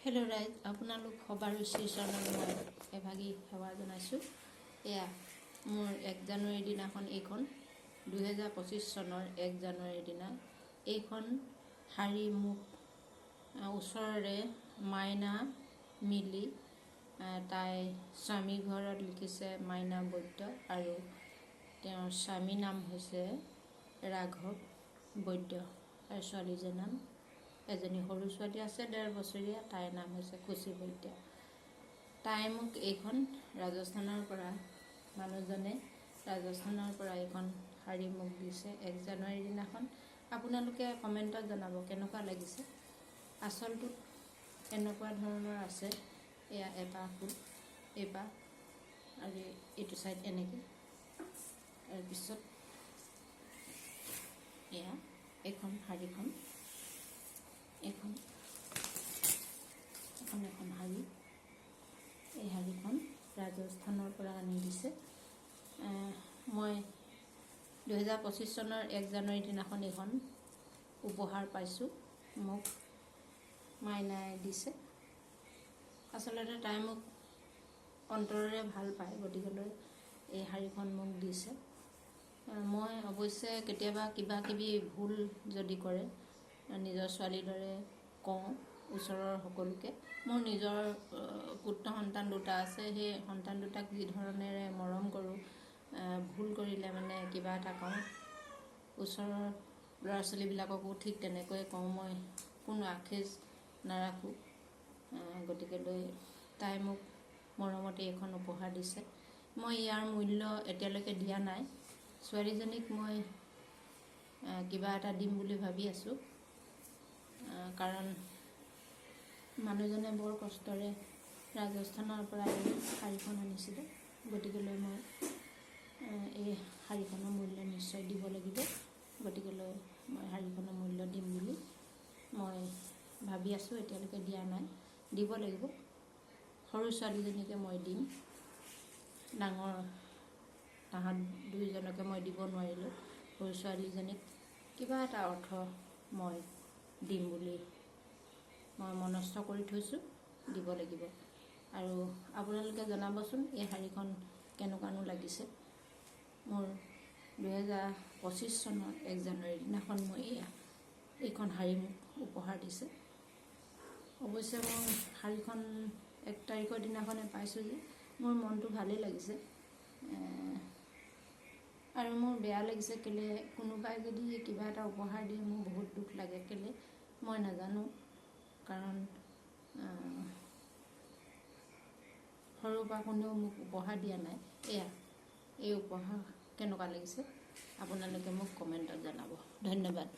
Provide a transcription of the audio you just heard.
Hello' ৰাইজ, আপোনালোক সবাৰ শ্ৰীচৰণত মই এভাগী সেৱা জনাইছোঁ। এয়া মোৰ 1 জানুৱাৰীৰ দিনাখন এইখন 2025 চনৰ 1 জানুৱাৰীৰ দিনা এইখন শাৰী মোক ওচৰৰে মাইনা মিলি তাই স্বামী ঘৰত লিখিছে মাইনা বৈদ্য আৰু তেওঁৰ স্বামীৰ নাম হৈছে ৰাঘৱ বৈদ্য আৰু ছোৱালীজনীৰ নাম এজনী সৰু ছোৱালী আছে 1.5 বছৰীয়া, তাইৰ নাম হৈছে খুচি বৈদ্য। তাই মোক এইখন ৰাজস্থানৰ পৰা মানুহজনে ৰাজস্থানৰ পৰা এইখন শাৰী মোক দিছে 1 জানুৱাৰীৰ দিনাখন। আপোনালোকে কমেণ্টত জনাব কেনেকুৱা লাগিছে। আচলটোত এনেকুৱা ধৰণৰ আছে, এয়া এপাহ ফুল, এপাহ আৰু এইটো চাইড এনেকৈ, তাৰপিছত এয়া এইখন শাৰীখন এখন শাৰী, এই শাৰীখন ৰাজস্থানৰ পৰা আনি দিছে। মই 2025 চনৰ 1 জানুৱাৰীৰ দিনাখন এইখন উপহাৰ পাইছোঁ, মোক মাইনাই দিছে। আচলতে তাই মোক অন্তৰেৰে ভাল পায়, গতিকেলৈ এই শাৰীখন মোক দিছে। মই অৱশ্যে কেতিয়াবা কিবা কিবি ভুল যদি কৰে নিজৰ ছোৱালীৰ দৰে কওঁ ওচৰৰ সকলোকে। মোৰ নিজৰ পুত্ৰ সন্তান 2টা আছে, সেই সন্তান 2টাক যি ধৰণেৰে মৰম কৰোঁ, ভুল কৰিলে মানে কিবা এটা কওঁ, ওচৰৰ ল'ৰা ছোৱালীবিলাককো ঠিক তেনেকৈয়ে কওঁ। মই কোনো আখেজ নাৰাখোঁ। গতিকেলৈ তাই মোক মৰমতে এইখন উপহাৰ দিছে। মই ইয়াৰ মূল্য এতিয়ালৈকে দিয়া নাই। ছোৱালীজনীক মই কিবা এটা দিম বুলি ভাবি আছোঁ, কাৰণ মানুহজনে বৰ কষ্টৰে ৰাজস্থানৰ পৰা এই শাৰীখন আনিছিলে। গতিকেলৈ মই এই শাৰীখনৰ মূল্য নিশ্চয় দিব লাগিব। গতিকেলৈ মই শাৰীখনৰ মূল্য দিম বুলি মই ভাবি আছোঁ, এতিয়ালৈকে দিয়া নাই, দিব লাগিব। সৰু ছোৱালীজনীকে মই দিম, ডাঙৰ তাহাঁত 2জনকে মই দিব নোৱাৰিলোঁ। সৰু ছোৱালীজনীক কিবা এটা অৰ্থ মই দিম বুলি মই মনস্থ কৰি থৈছোঁ, দিব লাগিব। আৰু আপোনালোকে জনাবচোন এই শাৰীখন কেনেকুৱানো লাগিছে। মোৰ 2025 চনৰ 1 জানুৱাৰীৰ দিনাখন মই এইখন শাৰী মোক উপহাৰ দিছে। অৱশ্যে মোৰ শাৰীখন 1 তাৰিখৰ দিনাখনে পাইছোঁ যে মোৰ মনটো ভালেই লাগিছে। আৰু মোৰ বেয়া লাগিছে কেলৈ, কোনোবাই যদি কিবা এটা উপহাৰ দিয়ে মোৰ বহুত দুখ লাগে। কেলৈ মই নাজানো, কাৰণ সৰুৰ পৰা কোনেও মোক উপহাৰ দিয়া নাই। এই উপহাৰ কেনেকুৱা লাগিছে আপোনালোকে মোক কমেণ্টত জনাব। ধন্যবাদ।